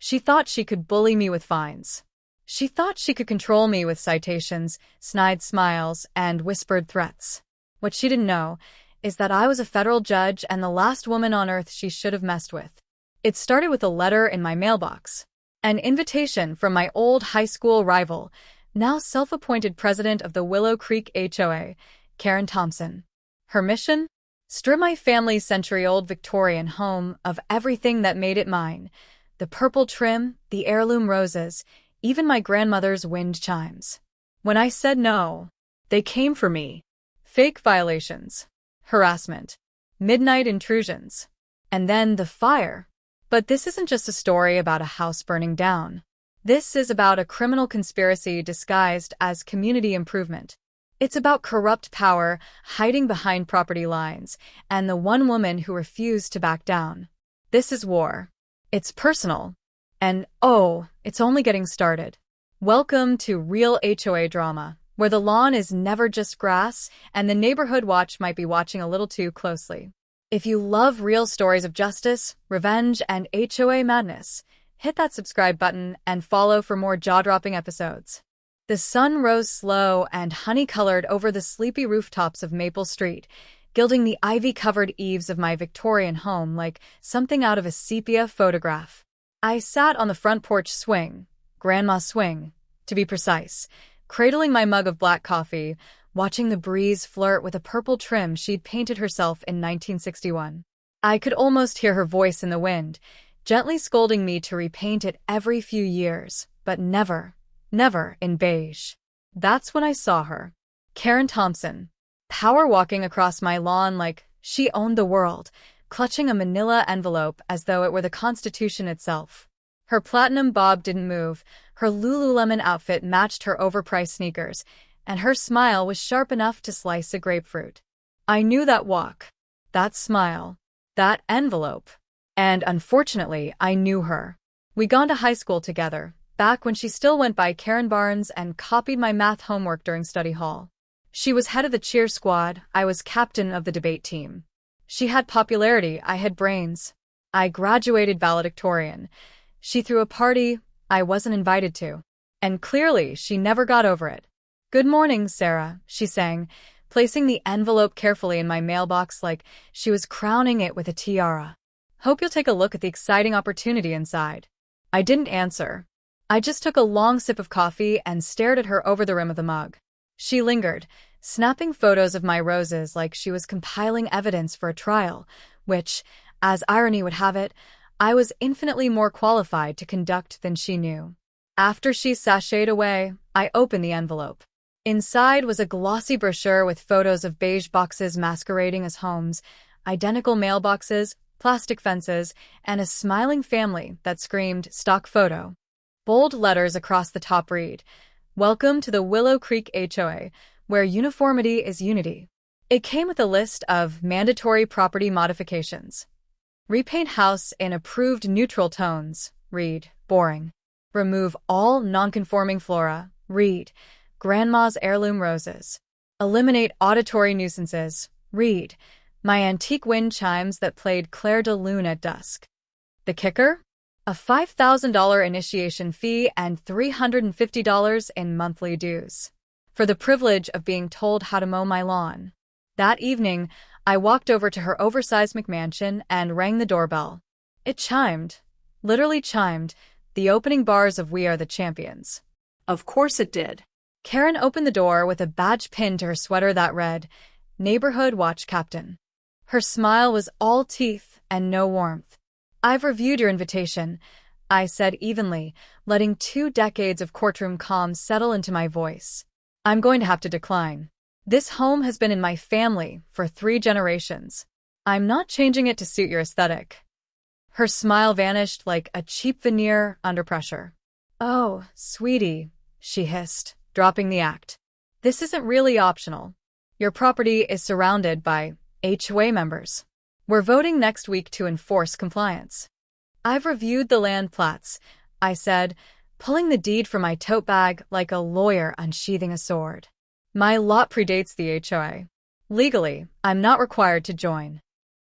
She thought she could bully me with fines. She thought she could control me with citations, snide smiles, and whispered threats. What she didn't know is that I was a federal judge and the last woman on earth she should have messed with. It started with a letter in my mailbox. An invitation from my old high school rival, now self-appointed president of the Willow Creek HOA, Karen Thompson. Her mission? Strip my family's century-old Victorian home of everything that made it mine. The purple trim, the heirloom roses, even my grandmother's wind chimes. When I said no, they came for me. Fake violations, harassment, midnight intrusions, and then the fire. But this isn't just a story about a house burning down. This is about a criminal conspiracy disguised as community improvement. It's about corrupt power hiding behind property lines and the one woman who refused to back down. This is war. It's personal. And oh, it's only getting started. Welcome to Real HOA Drama, where the lawn is never just grass and the neighborhood watch might be watching a little too closely. If you love real stories of justice, revenge, and HOA madness, hit that subscribe button and follow for more jaw-dropping episodes. The sun rose slow and honey-colored over the sleepy rooftops of Maple Street, gilding the ivy-covered eaves of my Victorian home like something out of a sepia photograph. I sat on the front porch swing, Grandma swing, to be precise, cradling my mug of black coffee, watching the breeze flirt with a purple trim she'd painted herself in 1961. I could almost hear her voice in the wind, gently scolding me to repaint it every few years, but never in beige. That's when I saw her. Karen Thompson, power walking across my lawn like she owned the world, clutching a manila envelope as though it were the Constitution itself. Her platinum bob didn't move, her Lululemon outfit matched her overpriced sneakers, and her smile was sharp enough to slice a grapefruit. I knew that walk, that smile, that envelope. And unfortunately, I knew her. We'd gone to high school together, back when she still went by Karen Barnes and copied my math homework during study hall. She was head of the cheer squad, I was captain of the debate team. She had popularity, I had brains. I graduated valedictorian. She threw a party I wasn't invited to. And clearly, she never got over it. "Good morning, Sarah," she sang, placing the envelope carefully in my mailbox like she was crowning it with a tiara. "Hope you'll take a look at the exciting opportunity inside." I didn't answer. I just took a long sip of coffee and stared at her over the rim of the mug. She lingered, snapping photos of my roses like she was compiling evidence for a trial, which, as irony would have it, I was infinitely more qualified to conduct than she knew. After she sashayed away, I opened the envelope. Inside was a glossy brochure with photos of beige boxes masquerading as homes, identical mailboxes, plastic fences, and a smiling family that screamed stock photo. Bold letters across the top read, "Welcome to the Willow Creek HOA, where uniformity is unity." It came with a list of mandatory property modifications. Repaint house in approved neutral tones, read, boring. Remove all non-conforming flora, read, grandma's heirloom roses. Eliminate auditory nuisances, read, my antique wind chimes that played Clair de Lune at dusk. The kicker? A $5,000 initiation fee and $350 in monthly dues. For the privilege of being told how to mow my lawn. That evening, I walked over to her oversized McMansion and rang the doorbell. It chimed, literally chimed, the opening bars of "We Are the Champions." Of course it did. Karen opened the door with a badge pinned to her sweater that read, "Neighborhood Watch Captain." Her smile was all teeth and no warmth. "I've reviewed your invitation," I said evenly, letting 2 decades of courtroom calm settle into my voice. "I'm going to have to decline. This home has been in my family for 3 generations. I'm not changing it to suit your aesthetic." Her smile vanished like a cheap veneer under pressure. "Oh, sweetie," she hissed, dropping the act. "This isn't really optional. Your property is surrounded by HOA members. We're voting next week to enforce compliance." "I've reviewed the land plats," I said, pulling the deed from my tote bag like a lawyer unsheathing a sword. "My lot predates the HOA. Legally, I'm not required to join."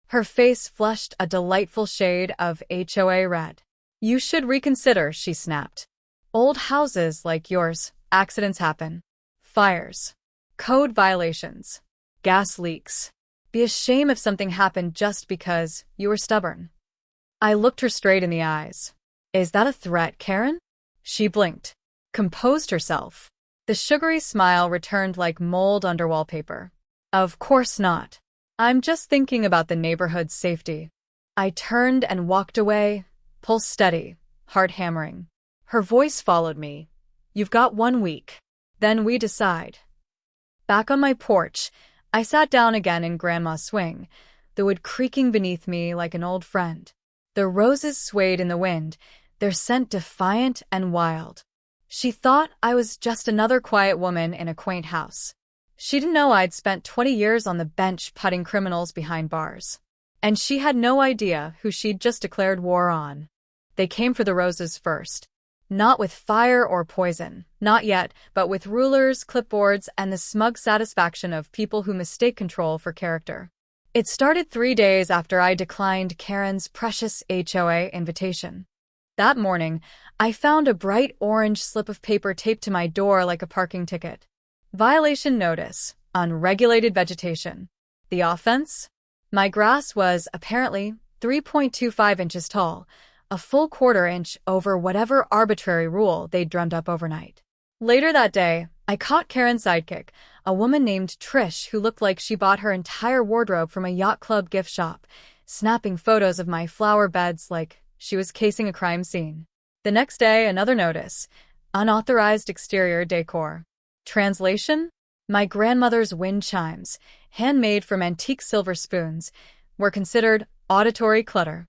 Her face flushed a delightful shade of HOA red. You should reconsider, she snapped. Old houses like yours, accidents happen. Fires. Code violations. Gas leaks. Be a shame if something happened just because you were stubborn. I looked her straight in the eyes. Is that a threat, Karen? She blinked, composed herself. The sugary smile returned like mold under wallpaper. Of course not. I'm just thinking about the neighborhood's safety. I turned and walked away, pulse steady, heart hammering. Her voice followed me. You've got 1 week. Then we decide. Back on my porch, I sat down again in Grandma's swing, the wood creaking beneath me like an old friend. The roses swayed in the wind, their scent defiant and wild. She thought I was just another quiet woman in a quaint house. She didn't know I'd spent 20 years on the bench putting criminals behind bars. And she had no idea who she'd just declared war on. They came for the roses first. Not with fire or poison, not yet, but with rulers, clipboards, and the smug satisfaction of people who mistake control for character. It started 3 days after I declined Karen's precious HOA invitation. That morning, I found a bright orange slip of paper taped to my door like a parking ticket. Violation notice, unregulated vegetation. The offense? My grass was, apparently, 3.25 inches tall, a full 1/4 inch over whatever arbitrary rule they'd drummed up overnight. Later that day, I caught Karen's sidekick, a woman named Trish who looked like she bought her entire wardrobe from a yacht club gift shop, snapping photos of my flower beds like she was casing a crime scene. The next day, another notice. Unauthorized exterior decor. Translation? My grandmother's wind chimes, handmade from antique silver spoons, were considered auditory clutter.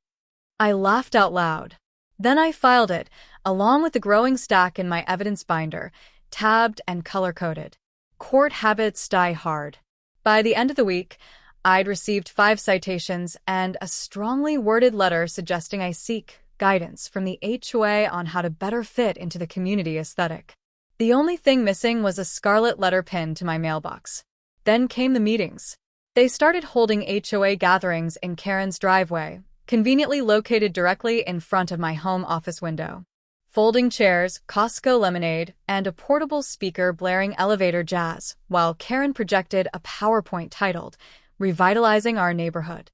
I laughed out loud. Then I filed it, along with the growing stack in my evidence binder, tabbed and color-coded. Court habits die hard. By the end of the week, I'd received 5 citations and a strongly worded letter suggesting I seek guidance from the HOA on how to better fit into the community aesthetic. The only thing missing was a scarlet letter pinned to my mailbox. Then came the meetings. They started holding HOA gatherings in Karen's driveway, conveniently located directly in front of my home office window. Folding chairs, Costco lemonade, and a portable speaker blaring elevator jazz, while Karen projected a PowerPoint titled, Revitalizing Our Neighborhood.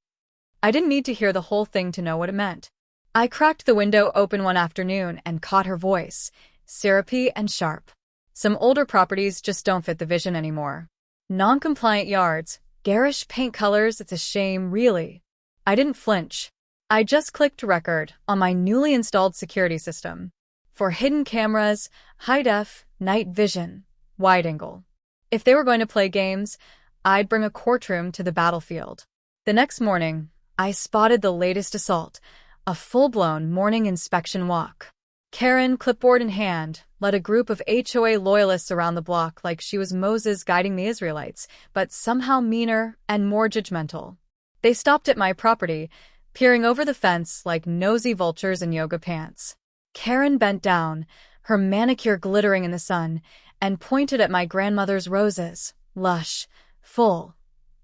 I didn't need to hear the whole thing to know what it meant. I cracked the window open one afternoon and caught her voice, syrupy and sharp. Some older properties just don't fit the vision anymore. Non-compliant yards, garish paint colors, it's a shame, really. I didn't flinch. I just clicked record on my newly installed security system. For hidden cameras, high-def, night vision, wide-angle. If they were going to play games, I'd bring a courtroom to the battlefield. The next morning, I spotted the latest assault, a full-blown morning inspection walk. Karen, clipboard in hand, led a group of HOA loyalists around the block like she was Moses guiding the Israelites, but somehow meaner and more judgmental. They stopped at my property, peering over the fence like nosy vultures in yoga pants. Karen bent down, her manicure glittering in the sun, and pointed at my grandmother's roses, lush, full,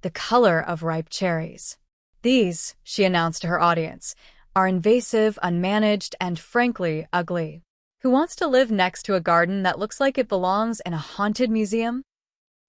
the color of ripe cherries. These, she announced to her audience, are invasive, unmanaged, and frankly ugly. Who wants to live next to a garden that looks like it belongs in a haunted museum?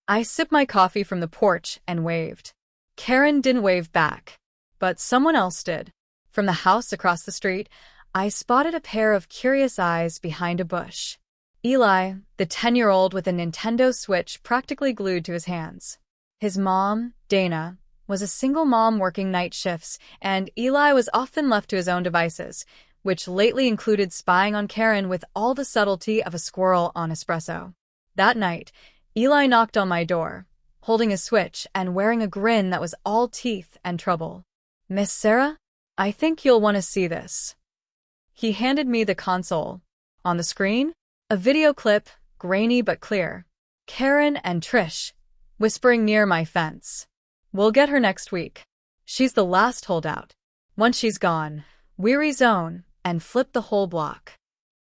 I sipped my coffee from the porch and waved. Karen didn't wave back, but someone else did. From the house across the street, I spotted a pair of curious eyes behind a bush. Eli, the 10-year-old with a Nintendo Switch practically glued to his hands. His mom, Dana, was a single mom working night shifts, and Eli was often left to his own devices, which lately included spying on Karen with all the subtlety of a squirrel on espresso. That night, Eli knocked on my door, holding a Switch and wearing a grin that was all teeth and trouble. "Miss Sarah, I think you'll want to see this." He handed me the console. On the screen, a video clip, grainy but clear. Karen and Trish, whispering near my fence. "We'll get her next week. She's the last holdout. Once she's gone, we rezone and flip the whole block."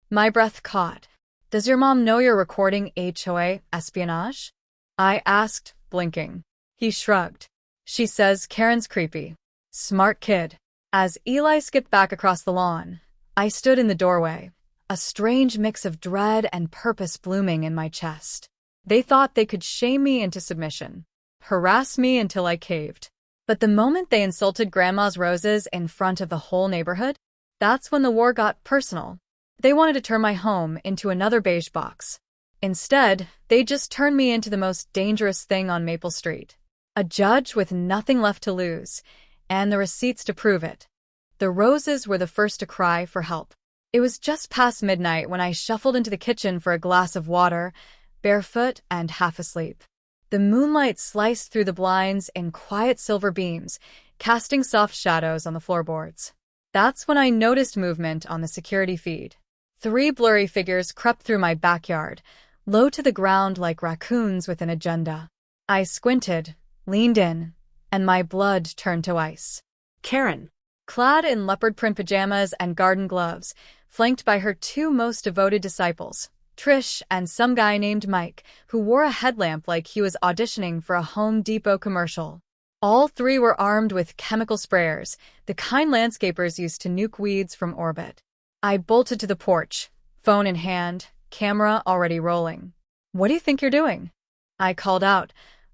My breath caught. "Does your mom know you're recording HOA espionage?" I asked, blinking. He shrugged. "She says Karen's creepy. Smart kid." As Eli skipped back across the lawn, I stood in the doorway, a strange mix of dread and purpose blooming in my chest. They thought they could shame me into submission, harass me until I caved. But the moment they insulted Grandma's roses in front of the whole neighborhood, that's when the war got personal. They wanted to turn my home into another beige box. Instead, they just turned me into the most dangerous thing on Maple Street. A judge with nothing left to lose, and the receipts to prove it. The roses were the first to cry for help. It was just past midnight when I shuffled into the kitchen for a glass of water, barefoot and half asleep. The moonlight sliced through the blinds in quiet silver beams, casting soft shadows on the floorboards. That's when I noticed movement on the security feed. 3 blurry figures crept through my backyard, low to the ground like raccoons with an agenda. I squinted, leaned in, and my blood turned to ice. Karen. Clad in leopard print pajamas and garden gloves, flanked by her 2 most devoted disciples, Trish and some guy named Mike, who wore a headlamp like he was auditioning for a Home Depot commercial. All 3 were armed with chemical sprayers, the kind landscapers used to nuke weeds from orbit. I bolted to the porch, phone in hand, camera already rolling. "What do you think you're doing?" I called out,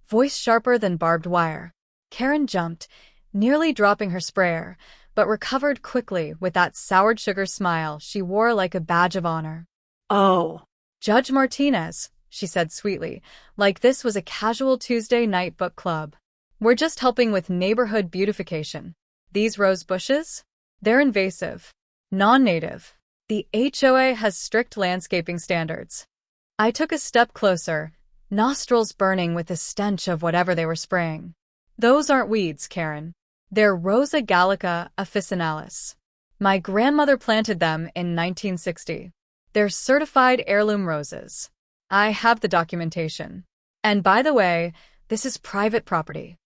voice sharper than barbed wire. Karen jumped, nearly dropping her sprayer, but recovered quickly with that soured sugar smile she wore like a badge of honor. "Oh." "Judge Martinez," she said sweetly, like this was a casual Tuesday night book club. "We're just helping with neighborhood beautification. These rose bushes? They're invasive. Non-native. The HOA has strict landscaping standards." I took a step closer, nostrils burning with the stench of whatever they were spraying. "Those aren't weeds, Karen. They're Rosa gallica officinalis. My grandmother planted them in 1960. They're certified heirloom roses. I have the documentation. And by the way, this is private property."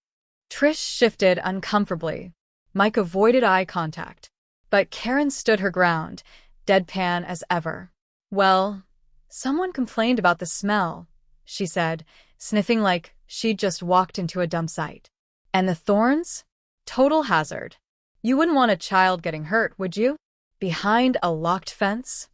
Trish shifted uncomfortably. Mike avoided eye contact. But Karen stood her ground, deadpan as ever. "Well, someone complained about the smell," she said, sniffing like she'd just walked into a dump site. "And the thorns? Total hazard. You wouldn't want a child getting hurt, would you? Behind a locked fence?"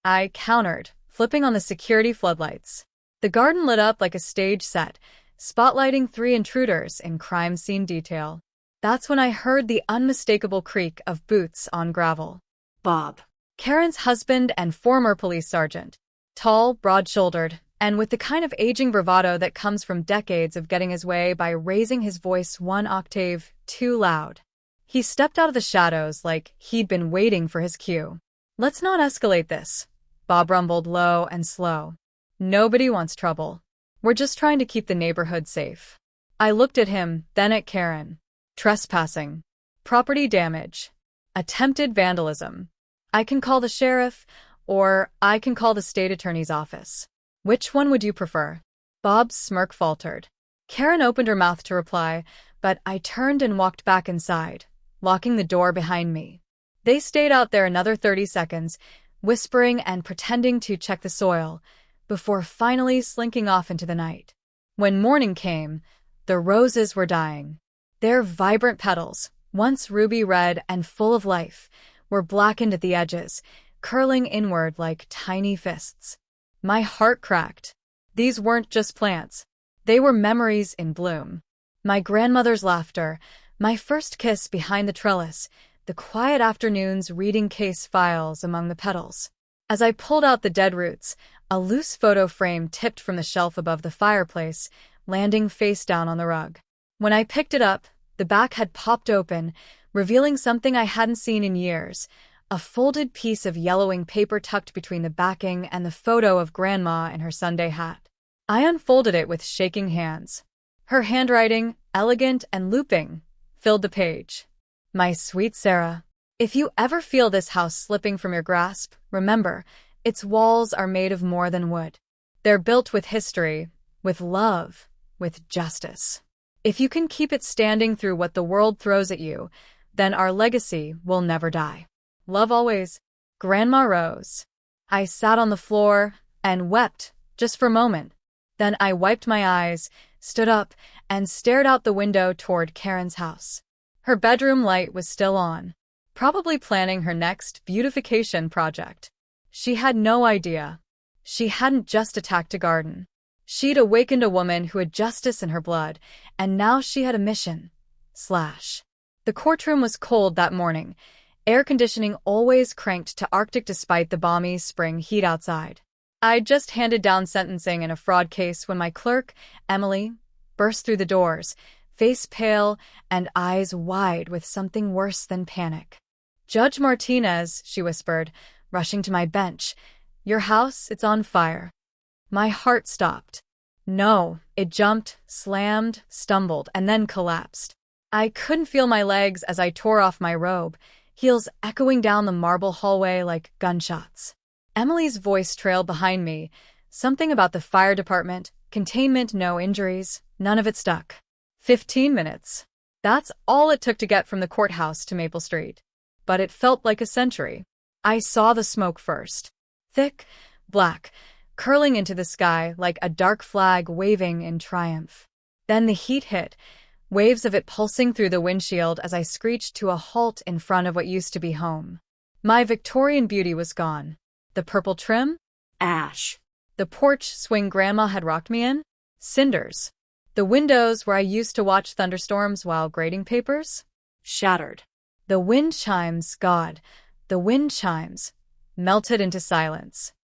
I countered, flipping on the security floodlights. The garden lit up like a stage set, spotlighting 3 intruders in crime scene detail. That's when I heard the unmistakable creak of boots on gravel. Bob. Karen's husband and former police sergeant. Tall, broad-shouldered, and with the kind of aging bravado that comes from decades of getting his way by raising his voice 1 octave too loud. He stepped out of the shadows like he'd been waiting for his cue. "Let's not escalate this," Bob rumbled low and slow. "Nobody wants trouble. We're just trying to keep the neighborhood safe." I looked at him, then at Karen. "Trespassing. Property damage. Attempted vandalism. I can call the sheriff, or I can call the state attorney's office. Which one would you prefer?" Bob's smirk faltered. Karen opened her mouth to reply, but I turned and walked back inside, locking the door behind me. They stayed out there another 30 seconds, whispering and pretending to check the soil, before finally slinking off into the night. When morning came, the roses were dying. Their vibrant petals, once ruby red and full of life, were blackened at the edges, curling inward like tiny fists. My heart cracked. These weren't just plants. They were memories in bloom. My grandmother's laughter, my first kiss behind the trellis, the quiet afternoons reading case files among the petals. As I pulled out the dead roots, a loose photo frame tipped from the shelf above the fireplace, landing face down on the rug. When I picked it up, the back had popped open, revealing something I hadn't seen in years, a folded piece of yellowing paper tucked between the backing and the photo of Grandma in her Sunday hat. I unfolded it with shaking hands. Her handwriting, elegant and looping, filled the page. "My sweet Sarah, if you ever feel this house slipping from your grasp, remember, its walls are made of more than wood. They're built with history, with love, with justice. If you can keep it standing through what the world throws at you, then our legacy will never die. Love always, Grandma Rose." I sat on the floor and wept, just for a moment. Then I wiped my eyes, stood up, and stared out the window toward Karen's house. Her bedroom light was still on, probably planning her next beautification project. She had no idea. She hadn't just attacked a garden. She'd awakened a woman who had justice in her blood, and now she had a mission. The courtroom was cold that morning, air conditioning always cranked to Arctic despite the balmy spring heat outside. I'd just handed down sentencing in a fraud case when my clerk, Emily, burst through the doors, face pale and eyes wide with something worse than panic. "Judge Martinez," she whispered, rushing to my bench. "Your house, it's on fire." My heart stopped. No, it jumped, slammed, stumbled, and then collapsed. I couldn't feel my legs as I tore off my robe, heels echoing down the marble hallway like gunshots. Emily's voice trailed behind me. Something about the fire department, containment, no injuries, none of it stuck. 15 minutes. That's all it took to get from the courthouse to Maple Street. But it felt like a century. I saw the smoke first. Thick, black, curling into the sky like a dark flag waving in triumph. Then the heat hit, waves of it pulsing through the windshield as I screeched to a halt in front of what used to be home. My Victorian beauty was gone. The purple trim? Ash. The porch swing Grandma had rocked me in? Cinders. The windows where I used to watch thunderstorms while grading papers? Shattered. The wind chimes, God, the wind chimes, melted into silence.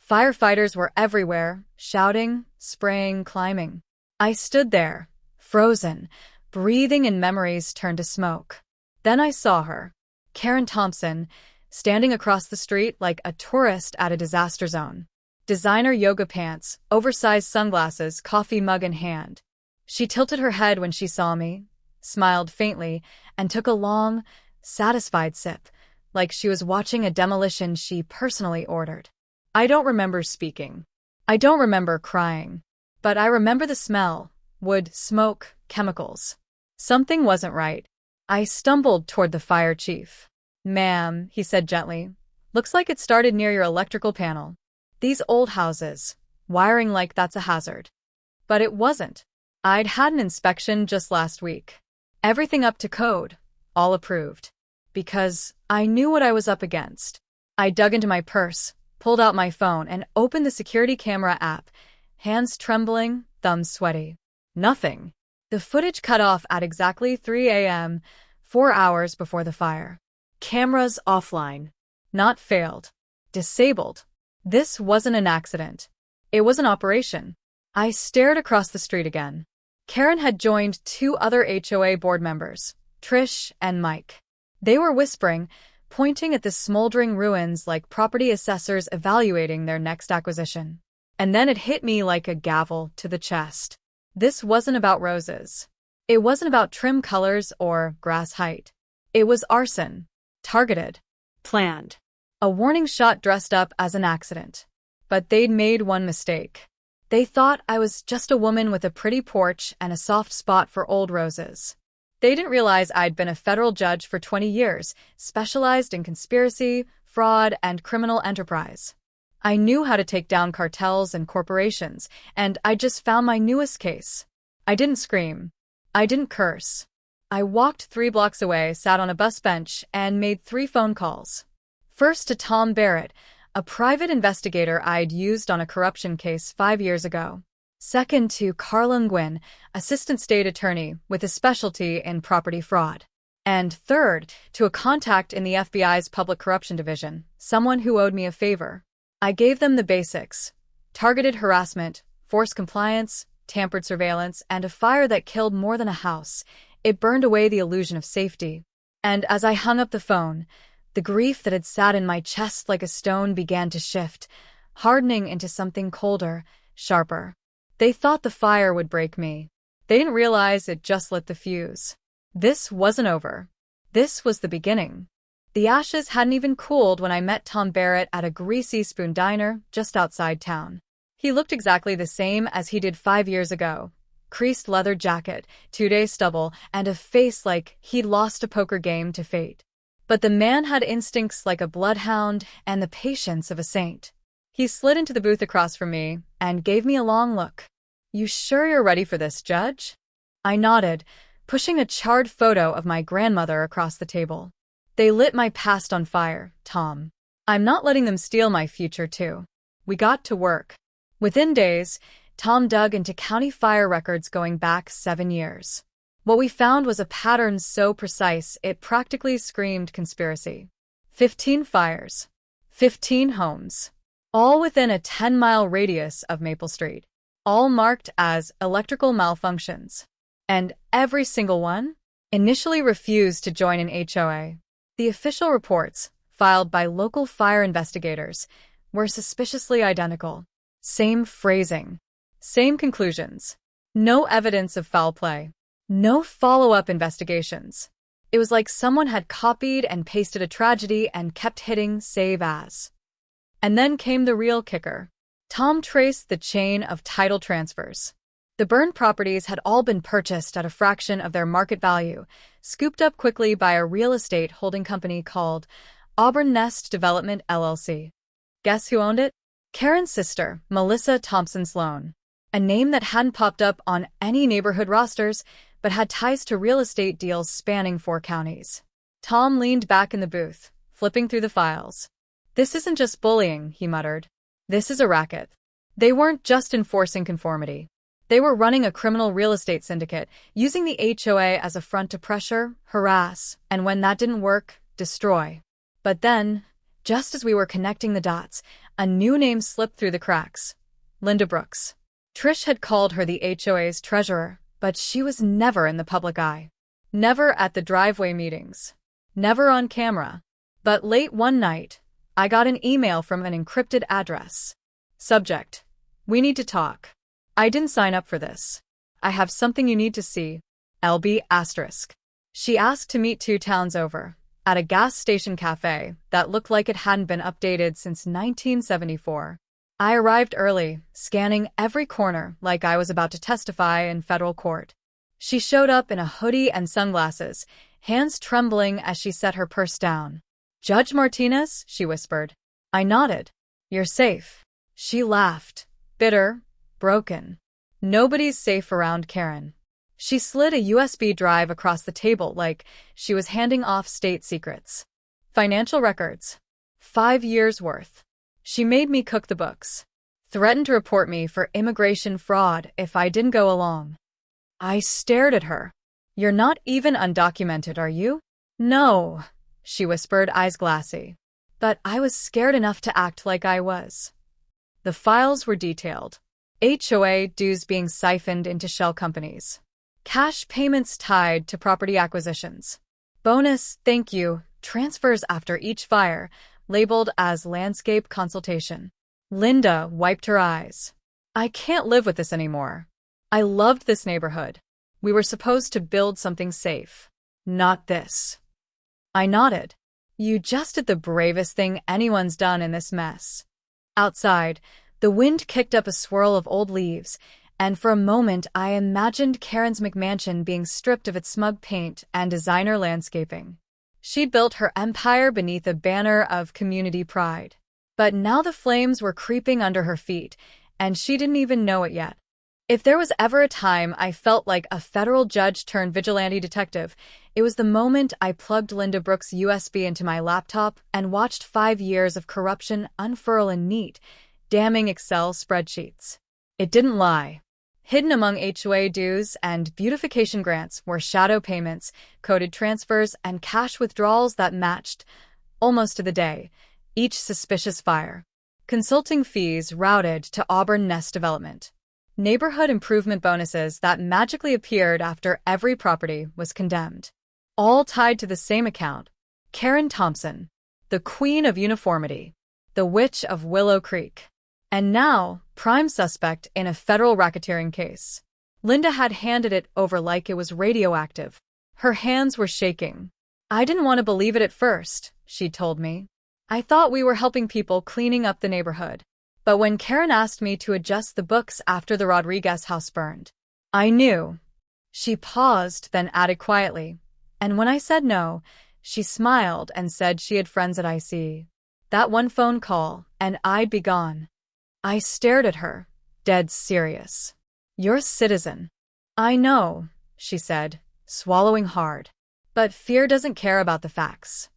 Firefighters were everywhere, shouting, spraying, climbing. I stood there, frozen, breathing in memories turned to smoke. Then I saw her, Karen Thompson, standing across the street like a tourist at a disaster zone. Designer yoga pants, oversized sunglasses, coffee mug in hand. She tilted her head when she saw me, smiled faintly, and took a long, satisfied sip, like she was watching a demolition she personally ordered. I don't remember speaking. I don't remember crying. But I remember the smell, wood, smoke, chemicals. Something wasn't right. I stumbled toward the fire chief. "Ma'am," he said gently, "looks like it started near your electrical panel. These old houses, wiring like that's a hazard." But it wasn't. I'd had an inspection just last week. Everything up to code, all approved. Because I knew what I was up against. I dug into my purse, pulled out my phone, and opened the security camera app, hands trembling, thumbs sweaty. Nothing. The footage cut off at exactly 3 a.m., 4 hours before the fire. Cameras offline. Not failed. Disabled. This wasn't an accident. It was an operation. I stared across the street again. Karen had joined 2 other HOA board members, Trish and Mike. They were whispering, pointing at the smoldering ruins like property assessors evaluating their next acquisition. And then it hit me like a gavel to the chest. This wasn't about roses. It wasn't about trim colors or grass height. It was arson. Targeted. Planned. A warning shot dressed up as an accident. But they'd made one mistake. They thought I was just a woman with a pretty porch and a soft spot for old roses. They didn't realize I'd been a federal judge for 20 years, specialized in conspiracy, fraud, and criminal enterprise. I knew how to take down cartels and corporations, and I just found my newest case. I didn't scream. I didn't curse. I walked 3 blocks away, sat on a bus bench, and made 3 phone calls. First to Tom Barrett, a private investigator I'd used on a corruption case 5 years ago. Second to Carlin Gwynn, assistant state attorney with a specialty in property fraud. And third, to a contact in the FBI's public corruption division, someone who owed me a favor. I gave them the basics: targeted harassment, forced compliance, tampered surveillance, and a fire that killed more than a house. It burned away the illusion of safety. And as I hung up the phone, the grief that had sat in my chest like a stone began to shift, hardening into something colder, sharper. They thought the fire would break me. They didn't realize it just lit the fuse. This wasn't over. This was the beginning. The ashes hadn't even cooled when I met Tom Barrett at a Greasy Spoon diner just outside town. He looked exactly the same as he did 5 years ago. Creased leather jacket, 2-day stubble, and a face like he'd lost a poker game to fate. But the man had instincts like a bloodhound and the patience of a saint. He slid into the booth across from me and gave me a long look. "You sure you're ready for this, Judge?" I nodded, pushing a charred photo of my grandmother across the table. They lit my past on fire, Tom. I'm not letting them steal my future, too. We got to work. Within days, Tom dug into county fire records going back 7 years. What we found was a pattern so precise it practically screamed conspiracy. 15 fires. 15 homes. All within a 10-mile radius of Maple Street. All marked as electrical malfunctions. And every single one initially refused to join an HOA. The official reports, filed by local fire investigators, were suspiciously identical. Same phrasing. Same conclusions. No evidence of foul play. No follow-up investigations. It was like someone had copied and pasted a tragedy and kept hitting save as. And then came the real kicker. Tom traced the chain of title transfers. The burned properties had all been purchased at a fraction of their market value, scooped up quickly by a real estate holding company called Wildest Development LLC. Guess who owned it? Karen's sister, Melissa Thompson Sloan. A name that hadn't popped up on any neighborhood rosters, but had ties to real estate deals spanning 4 counties. Tom leaned back in the booth, flipping through the files. This isn't just bullying, he muttered. This is a racket. They weren't just enforcing conformity. They were running a criminal real estate syndicate, using the HOA as a front to pressure, harass, and when that didn't work, destroy. But then, just as we were connecting the dots, a new name slipped through the cracks. Linda Brooks. Trish had called her the HOA's treasurer, but she was never in the public eye. Never at the driveway meetings. Never on camera. But late one night, I got an email from an encrypted address. Subject: We need to talk. I didn't sign up for this. I have something you need to see. LB**. She asked to meet 2 towns over, at a gas station cafe that looked like it hadn't been updated since 1974. I arrived early, scanning every corner like I was about to testify in federal court. She showed up in a hoodie and sunglasses, hands trembling as she set her purse down. Judge Martinez, she whispered. I nodded. You're safe. She laughed. Bitter. Broken. Nobody's safe around Karen. She slid a USB drive across the table like she was handing off state secrets. Financial records. 5 years' worth. She made me cook the books. Threatened to report me for immigration fraud if I didn't go along. I stared at her. You're not even undocumented, are you? No, she whispered, eyes glassy. But I was scared enough to act like I was. The files were detailed. HOA dues being siphoned into shell companies. Cash payments tied to property acquisitions. Bonus, thank you, transfers after each fire, labeled as landscape consultation. Linda wiped her eyes. I can't live with this anymore. I loved this neighborhood. We were supposed to build something safe. Not this. I nodded. You just did the bravest thing anyone's done in this mess. Outside, the wind kicked up a swirl of old leaves, and for a moment I imagined Karen's McMansion being stripped of its smug paint and designer landscaping. She'd built her empire beneath a banner of community pride. But now the flames were creeping under her feet, and she didn't even know it yet. If there was ever a time I felt like a federal judge turned vigilante detective, it was the moment I plugged Linda Brooks' USB into my laptop and watched 5 years of corruption unfurl in neat, damning Excel spreadsheets. It didn't lie. Hidden among HOA dues and beautification grants were shadow payments, coded transfers, and cash withdrawals that matched, almost to the day, each suspicious fire. Consulting fees routed to Auburn Nest Development. Neighborhood improvement bonuses that magically appeared after every property was condemned. All tied to the same account. Karen Thompson, the queen of uniformity, the witch of Willow Creek. And now, prime suspect in a federal racketeering case. Linda had handed it over like it was radioactive. Her hands were shaking. I didn't want to believe it at first, she'd told me. I thought we were helping people cleaning up the neighborhood. But when Karen asked me to adjust the books after the Rodriguez house burned, I knew. She paused, then added quietly. And when I said no, she smiled and said she had friends at IC. That one phone call, and I'd be gone. I stared at her, dead serious. You're a citizen. I know, she said, swallowing hard. But fear doesn't care about the facts.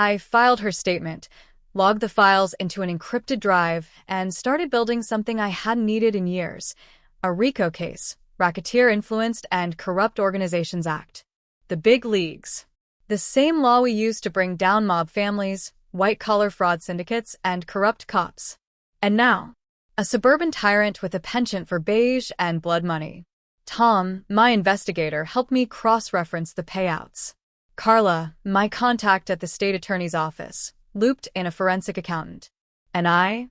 I filed her statement, logged the files into an encrypted drive, and started building something I hadn't needed in years. A RICO case, Racketeer Influenced and Corrupt Organizations Act. The big leagues. The same law we use to bring down mob families, white-collar fraud syndicates, and corrupt cops. And now, a suburban tyrant with a penchant for beige and blood money. Tom, my investigator, helped me cross-reference the payouts. Carla, my contact at the state attorney's office, looped in a forensic accountant. And I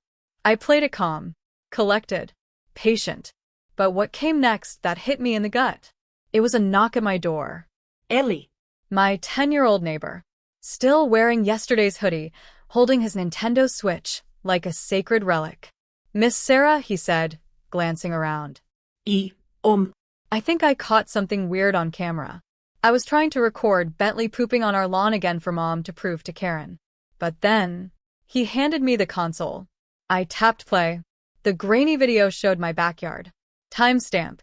played it calm, collected, patient. But what came next that hit me in the gut? It was a knock at my door. Ellie. My 10-year-old neighbor, still wearing yesterday's hoodie, holding his Nintendo Switch like a sacred relic. "Miss Sarah," he said, glancing around. I think I caught something weird on camera. I was trying to record Bentley pooping on our lawn again for Mom to prove to Karen. But then, he handed me the console. I tapped play. The grainy video showed my backyard. Timestamp,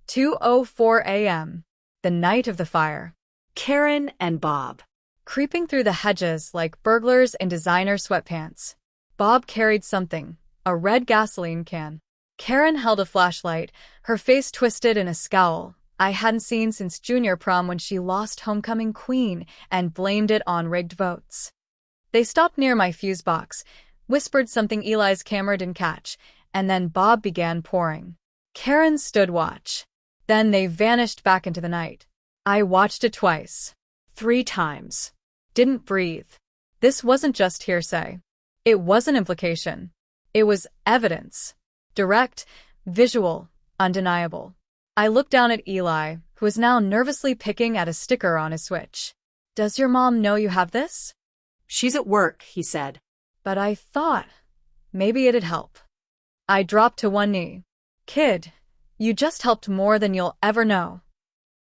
2:04 a.m., the night of the fire. Karen and Bob. Creeping through the hedges like burglars in designer sweatpants. Bob carried something, a red gasoline can. Karen held a flashlight, her face twisted in a scowl I hadn't seen since junior prom when she lost homecoming queen and blamed it on rigged votes. They stopped near my fuse box, whispered something Eli's camera didn't catch, and then Bob began pouring. Karen stood watch. Then they vanished back into the night. I watched it twice. 3 times. Didn't breathe. This wasn't just hearsay. It wasn't implication. It was evidence. Direct, visual, undeniable. I looked down at Eli, who was now nervously picking at a sticker on his Switch. "Does your mom know you have this?" "She's at work," he said. But I thought maybe it'd help. I dropped to one knee. "Kid, you just helped more than you'll ever know."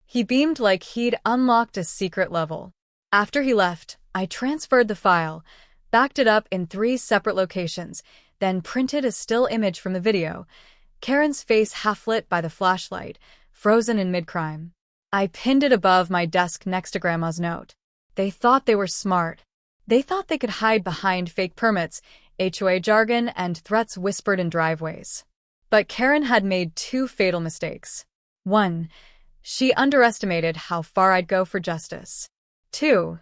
He beamed like he'd unlocked a secret level. After he left, I transferred the file, backed it up in 3 separate locations, then printed a still image from the video, Karen's face half-lit by the flashlight, frozen in mid-crime. I pinned it above my desk next to Grandma's note. They thought they were smart. They thought they could hide behind fake permits, HOA jargon, and threats whispered in driveways. But Karen had made 2 fatal mistakes. 1. She underestimated how far I'd go for justice. 2.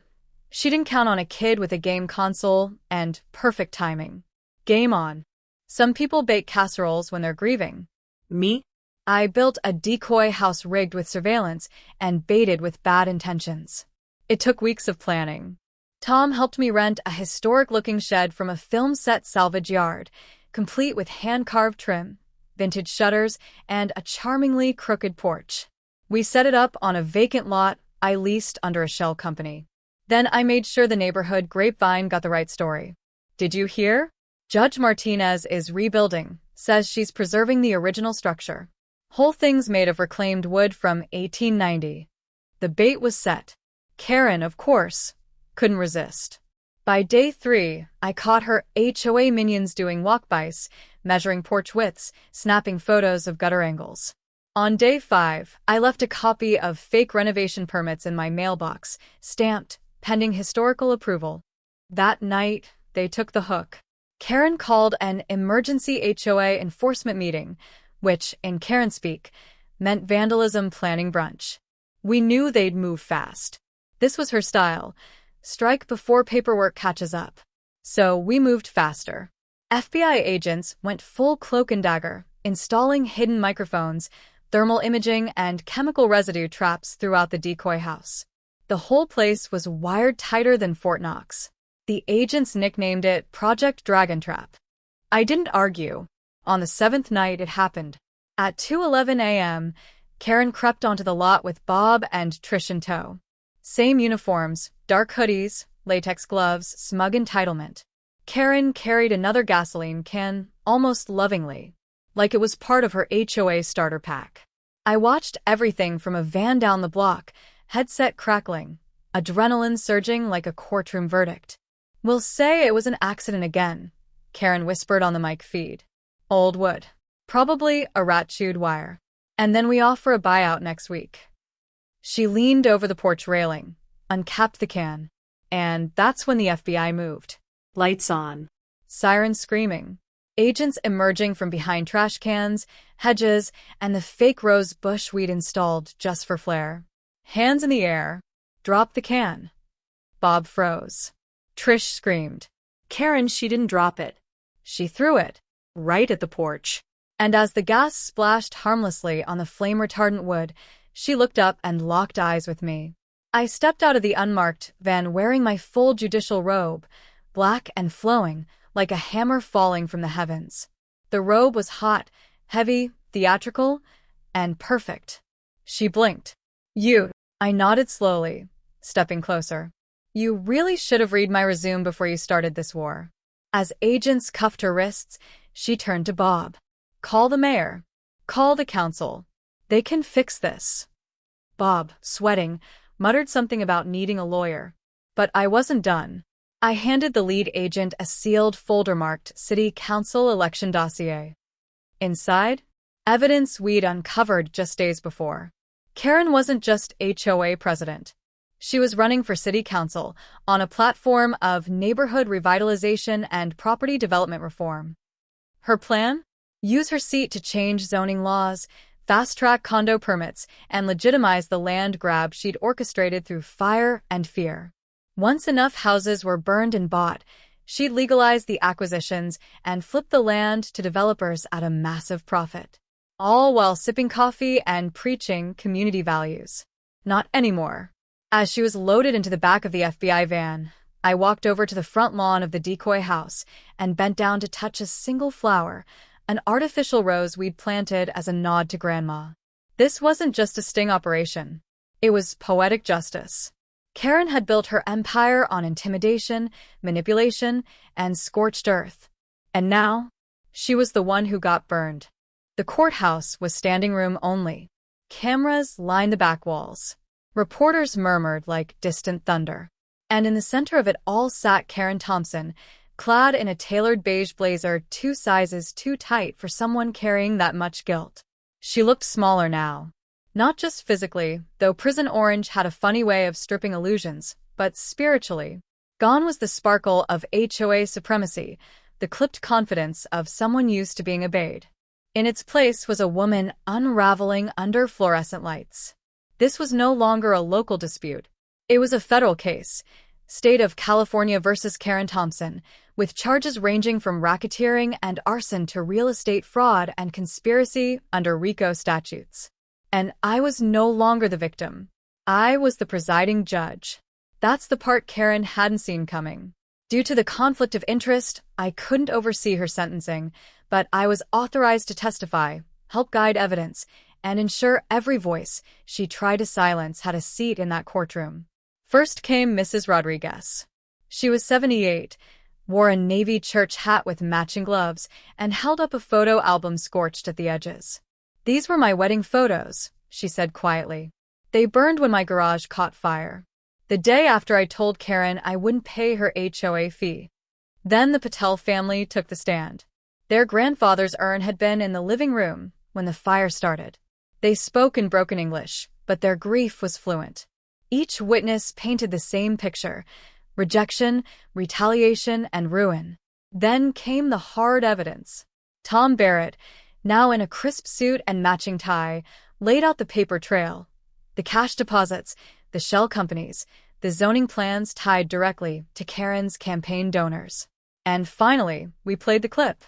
She didn't count on a kid with a game console and perfect timing. Game on. Some people bake casseroles when they're grieving. Me? I built a decoy house rigged with surveillance and baited with bad intentions. It took weeks of planning. Tom helped me rent a historic-looking shed from a film set salvage yard, complete with hand-carved trim, vintage shutters, and a charmingly crooked porch. We set it up on a vacant lot I leased under a shell company. Then I made sure the neighborhood grapevine got the right story. "Did you hear? Judge Martinez is rebuilding, says she's preserving the original structure. Whole thing's made of reclaimed wood from 1890. The bait was set. Karen, of course, couldn't resist. By day 3, I caught her HOA minions doing walk-bys, measuring porch widths, snapping photos of gutter angles. On day 5, I left a copy of fake renovation permits in my mailbox, stamped, pending historical approval. That night, they took the hook. Karen called an emergency HOA enforcement meeting, which, in Karen speak, meant vandalism planning brunch. We knew they'd move fast. This was her style. Strike before paperwork catches up. So we moved faster. FBI agents went full cloak and dagger, installing hidden microphones, thermal imaging, and chemical residue traps throughout the decoy house. The whole place was wired tighter than Fort Knox. The agents nicknamed it Project Dragon Trap. I didn't argue. On the 7th night, it happened. At 2:11 a.m., Karen crept onto the lot with Bob and Trish in tow. Same uniforms, dark hoodies, latex gloves, smug entitlement. Karen carried another gasoline can, almost lovingly, like it was part of her HOA starter pack. I watched everything from a van down the block, headset crackling, adrenaline surging like a courtroom verdict. "We'll say it was an accident again," Karen whispered on the mic feed. "Old wood. Probably a rat-chewed wire. And then we offer a buyout next week." She leaned over the porch railing, uncapped the can. And that's when the FBI moved. Lights on. Sirens screaming. Agents emerging from behind trash cans, hedges, and the fake rose bush we'd installed just for flair. Hands in the air. Drop the can. Bob froze. Trish screamed. Karen, she didn't drop it. She threw it. Right at the porch. And as the gas splashed harmlessly on the flame-retardant wood, she looked up and locked eyes with me. I stepped out of the unmarked van wearing my full judicial robe, black and flowing, like a hammer falling from the heavens. The robe was hot, heavy, theatrical, and perfect. She blinked. You. I nodded slowly, stepping closer. You really should have read my resume before you started this war. As agents cuffed her wrists, she turned to Bob. Call the mayor. Call the council. They can fix this. Bob, sweating, muttered something about needing a lawyer. But I wasn't done. I handed the lead agent a sealed folder marked City Council Election Dossier. Inside, evidence we'd uncovered just days before. Karen wasn't just HOA president. She was running for city council on a platform of neighborhood revitalization and property development reform. Her plan? Use her seat to change zoning laws, fast-track condo permits, and legitimize the land grab she'd orchestrated through fire and fear. Once enough houses were burned and bought, she'd legalize the acquisitions and flip the land to developers at a massive profit. All while sipping coffee and preaching community values. Not anymore. As she was loaded into the back of the FBI van, I walked over to the front lawn of the decoy house and bent down to touch a single flower, an artificial rose we'd planted as a nod to Grandma. This wasn't just a sting operation. It was poetic justice. Karen had built her empire on intimidation, manipulation, and scorched earth. And now, she was the one who got burned. The courthouse was standing room only. Cameras lined the back walls. Reporters murmured like distant thunder. And in the center of it all sat Karen Thompson, clad in a tailored beige blazer 2 sizes too tight for someone carrying that much guilt. She looked smaller now. Not just physically, though prison orange had a funny way of stripping illusions, but spiritually. Gone was the sparkle of HOA supremacy, the clipped confidence of someone used to being obeyed. In its place was a woman unraveling under fluorescent lights. This was no longer a local dispute. It was a federal case, State of California versus Karen Thompson, with charges ranging from racketeering and arson to real estate fraud and conspiracy under RICO statutes. And I was no longer the victim. I was the presiding judge. That's the part Karen hadn't seen coming. Due to the conflict of interest, I couldn't oversee her sentencing, but I was authorized to testify, help guide evidence, and ensure every voice she tried to silence had a seat in that courtroom. First came Mrs. Rodriguez. She was 78, wore a navy church hat with matching gloves, and held up a photo album scorched at the edges. These were my wedding photos, she said quietly. They burned when my garage caught fire. The day after I told Karen I wouldn't pay her HOA fee. Then the Patel family took the stand. Their grandfather's urn had been in the living room when the fire started. They spoke in broken English, but their grief was fluent. Each witness painted the same picture: rejection, retaliation, and ruin. Then came the hard evidence. Tom Barrett, now in a crisp suit and matching tie, laid out the paper trail. The cash deposits, the shell companies, the zoning plans tied directly to Karen's campaign donors. And finally, we played the clip.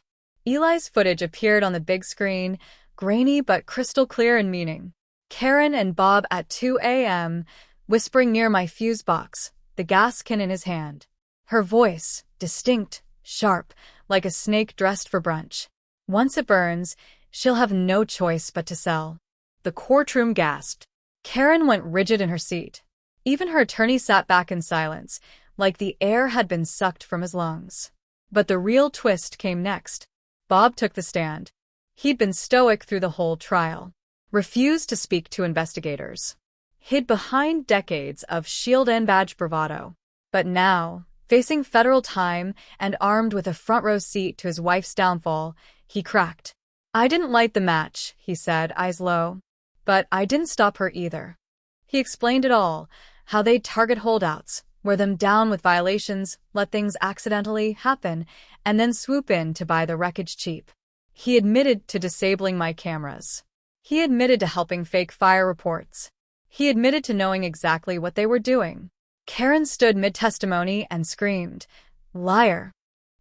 Eli's footage appeared on the big screen, grainy but crystal clear in meaning. Karen and Bob at 2 a.m., whispering near my fuse box, the gas can in his hand. Her voice, distinct, sharp, like a snake dressed for brunch. Once it burns, she'll have no choice but to sell. The courtroom gasped. Karen went rigid in her seat. Even her attorney sat back in silence, like the air had been sucked from his lungs. But the real twist came next. Bob took the stand. He'd been stoic through the whole trial. Refused to speak to investigators. Hid behind decades of shield and badge bravado. But now, facing federal time and armed with a front-row seat to his wife's downfall, he cracked. I didn't light the match, he said, eyes low. But I didn't stop her either. He explained it all, how they'd target holdouts, wear them down with violations, let things accidentally happen, and then swoop in to buy the wreckage cheap. He admitted to disabling my cameras. He admitted to helping fake fire reports. He admitted to knowing exactly what they were doing. Karen stood mid-testimony and screamed, "Liar!"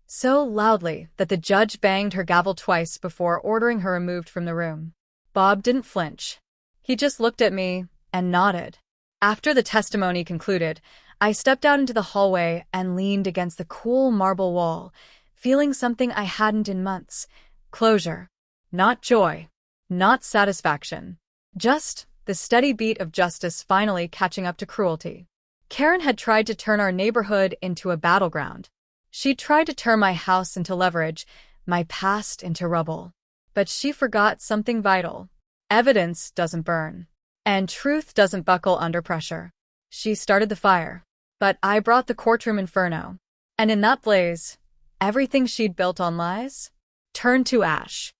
so loudly that the judge banged her gavel twice before ordering her removed from the room. Bob didn't flinch. He just looked at me and nodded. After the testimony concluded, I stepped out into the hallway and leaned against the cool marble wall, feeling something I hadn't in months. Closure. Not joy. Not satisfaction. Just the steady beat of justice finally catching up to cruelty. Karen had tried to turn our neighborhood into a battleground. She tried to turn my house into leverage, my past into rubble. But she forgot something vital. Evidence doesn't burn. And truth doesn't buckle under pressure. She started the fire. But I brought the courtroom inferno. And in that blaze, everything she'd built on lies turned to ash.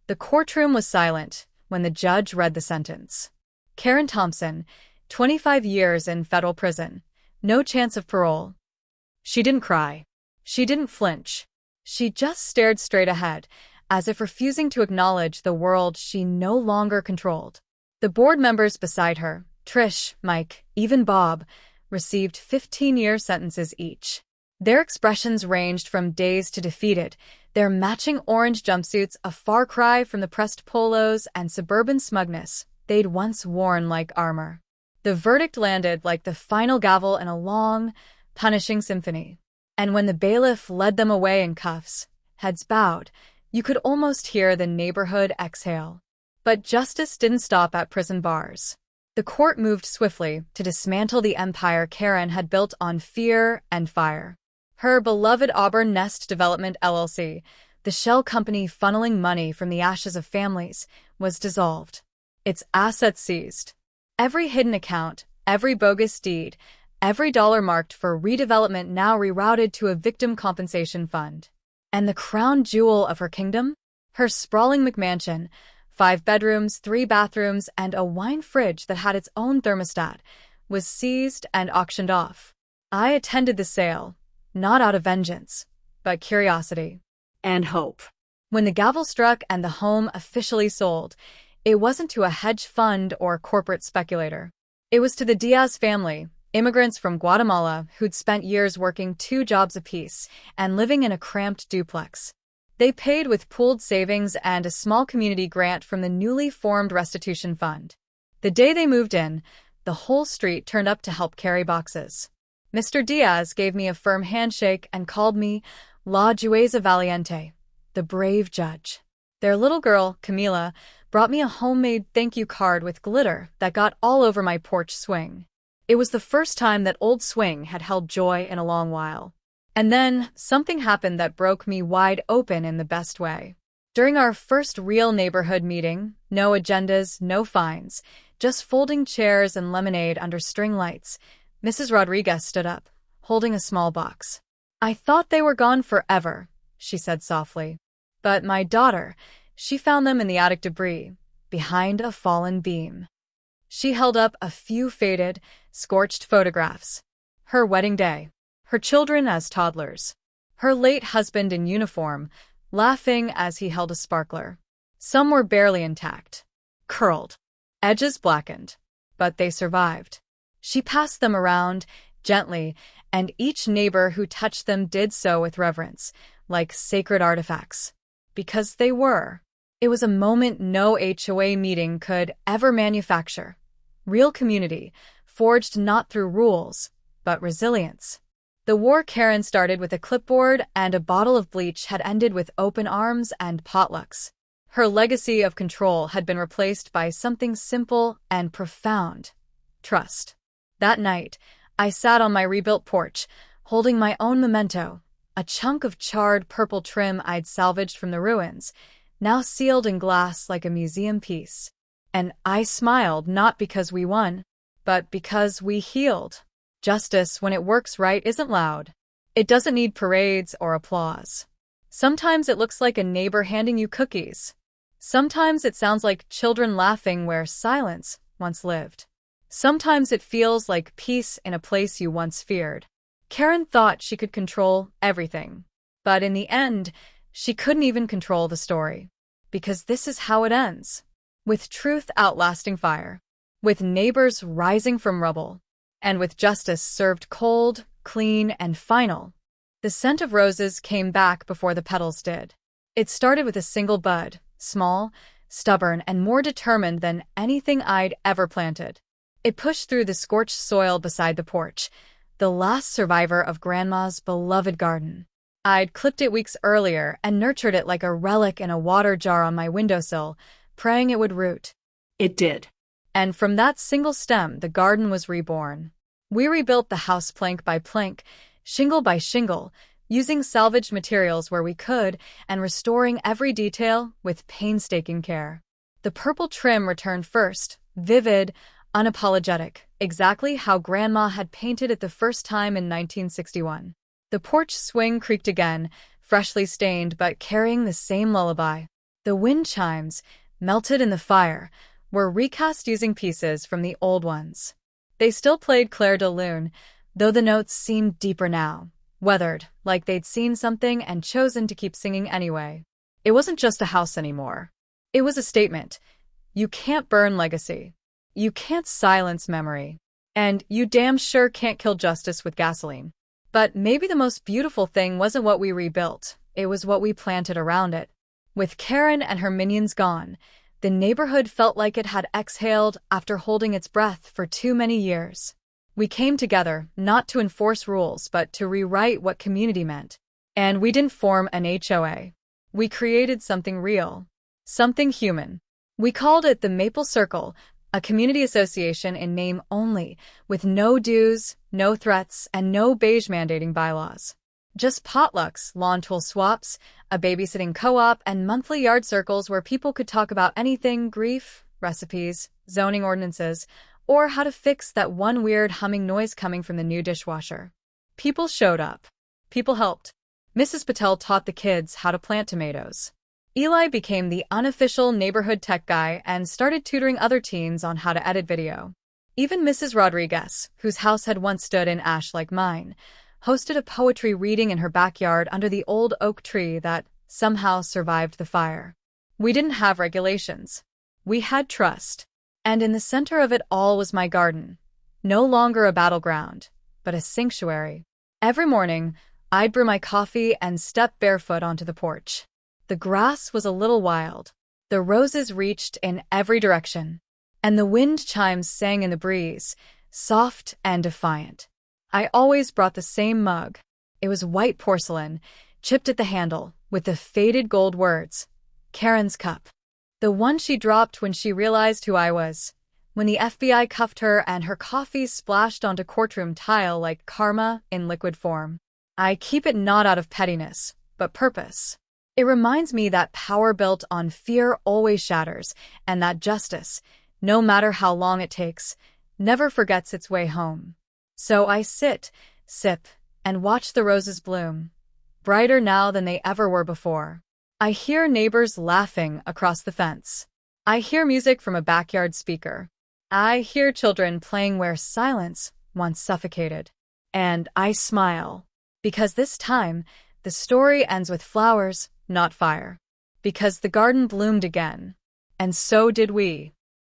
The courtroom was silent when the judge read the sentence. Karen Thompson, 25 years in federal prison. No chance of parole. She didn't cry. She didn't flinch. She just stared straight ahead, as if refusing to acknowledge the world she no longer controlled. The board members beside her, Trish, Mike, even Bob, received 15-year sentences each. Their expressions ranged from dazed to defeated, their matching orange jumpsuits a far cry from the pressed polos and suburban smugness they'd once worn like armor. The verdict landed like the final gavel in a long, punishing symphony. And when the bailiff led them away in cuffs, heads bowed, you could almost hear the neighborhood exhale. But justice didn't stop at prison bars. The court moved swiftly to dismantle the empire Karen had built on fear and fire. Her beloved Auburn Nest Development LLC, the shell company funneling money from the ashes of families, was dissolved. Its assets seized. Every hidden account, every bogus deed, every dollar marked for redevelopment now rerouted to a victim compensation fund. And the crown jewel of her kingdom? Her sprawling McMansion, 5 bedrooms, 3 bathrooms, and a wine fridge that had its own thermostat, was seized and auctioned off. I attended the sale, not out of vengeance, but curiosity. And hope. When the gavel struck and the home officially sold, it wasn't to a hedge fund or corporate speculator. It was to the Diaz family, immigrants from Guatemala who'd spent years working 2 jobs apiece and living in a cramped duplex. They paid with pooled savings and a small community grant from the newly formed restitution fund. The day they moved in, the whole street turned up to help carry boxes. Mr. Diaz gave me a firm handshake and called me La Jueza Valiente, the brave judge. Their little girl, Camila, brought me a homemade thank you card with glitter that got all over my porch swing. It was the first time that old swing had held joy in a long while. And then, something happened that broke me wide open in the best way. During our first real neighborhood meeting, no agendas, no fines, just folding chairs and lemonade under string lights, Mrs. Rodriguez stood up, holding a small box. "I thought they were gone forever," she said softly. "But my daughter, she found them in the attic debris, behind a fallen beam." She held up a few faded, scorched photographs. Her wedding day. Her children as toddlers. Her late husband in uniform, laughing as he held a sparkler. Some were barely intact. Curled. Edges blackened. But they survived. She passed them around, gently, and each neighbor who touched them did so with reverence, like sacred artifacts. Because they were. It was a moment no HOA meeting could ever manufacture. Real community, forged not through rules, but resilience. The war Karen started with a clipboard and a bottle of bleach had ended with open arms and potlucks. Her legacy of control had been replaced by something simple and profound: trust. That night, I sat on my rebuilt porch, holding my own memento, a chunk of charred purple trim I'd salvaged from the ruins, now sealed in glass like a museum piece. And I smiled not because we won, but because we healed. Justice, when it works right, isn't loud. It doesn't need parades or applause. Sometimes it looks like a neighbor handing you cookies. Sometimes it sounds like children laughing where silence once lived. Sometimes it feels like peace in a place you once feared. Karen thought she could control everything. But in the end, she couldn't even control the story. Because this is how it ends. With truth outlasting fire. With neighbors rising from rubble. And with justice served cold, clean, and final. The scent of roses came back before the petals did. It started with a single bud, small, stubborn, and more determined than anything I'd ever planted. It pushed through the scorched soil beside the porch, the last survivor of Grandma's beloved garden. I'd clipped it weeks earlier and nurtured it like a relic in a water jar on my windowsill, praying it would root. It did. And from that single stem, the garden was reborn. We rebuilt the house plank by plank, shingle by shingle, using salvaged materials where we could and restoring every detail with painstaking care. The purple trim returned first, vivid, unapologetic, exactly how Grandma had painted it the first time in 1961. The porch swing creaked again, freshly stained but carrying the same lullaby. The wind chimes, melted in the fire, were recast using pieces from the old ones. They still played Clair de Lune, though the notes seemed deeper now, weathered, like they'd seen something and chosen to keep singing anyway. It wasn't just a house anymore. It was a statement. You can't burn legacy. You can't silence memory. And you damn sure can't kill justice with gasoline. But maybe the most beautiful thing wasn't what we rebuilt. It was what we planted around it. With Karen and her minions gone, the neighborhood felt like it had exhaled after holding its breath for too many years. We came together, not to enforce rules, but to rewrite what community meant. And we didn't form an HOA. We created something real. Something human. We called it the Maple Circle, a community association in name only, with no dues, no threats, and no beige mandating bylaws. Just potlucks, lawn tool swaps, a babysitting co-op, and monthly yard circles where people could talk about anything: grief, recipes, zoning ordinances, or how to fix that one weird humming noise coming from the new dishwasher. People showed up. People helped. Mrs. Patel taught the kids how to plant tomatoes. Eli became the unofficial neighborhood tech guy and started tutoring other teens on how to edit video. Even Mrs. Rodriguez, whose house had once stood in ash like mine, hosted a poetry reading in her backyard under the old oak tree that somehow survived the fire. We didn't have regulations. We had trust. And in the center of it all was my garden. No longer a battleground, but a sanctuary. Every morning, I'd brew my coffee and step barefoot onto the porch. The grass was a little wild. The roses reached in every direction. And the wind chimes sang in the breeze, soft and defiant. I always brought the same mug. It was white porcelain, chipped at the handle, with the faded gold words, Karen's cup. The one she dropped when she realized who I was, when the FBI cuffed her and her coffee splashed onto courtroom tile like karma in liquid form. I keep it not out of pettiness, but purpose. It reminds me that power built on fear always shatters, and that justice, no matter how long it takes, never forgets its way home. So I sit, sip, and watch the roses bloom, brighter now than they ever were before. I hear neighbors laughing across the fence. I hear music from a backyard speaker. I hear children playing where silence once suffocated. And I smile. Because this time, the story ends with flowers, not fire. Because the garden bloomed again. And so did we.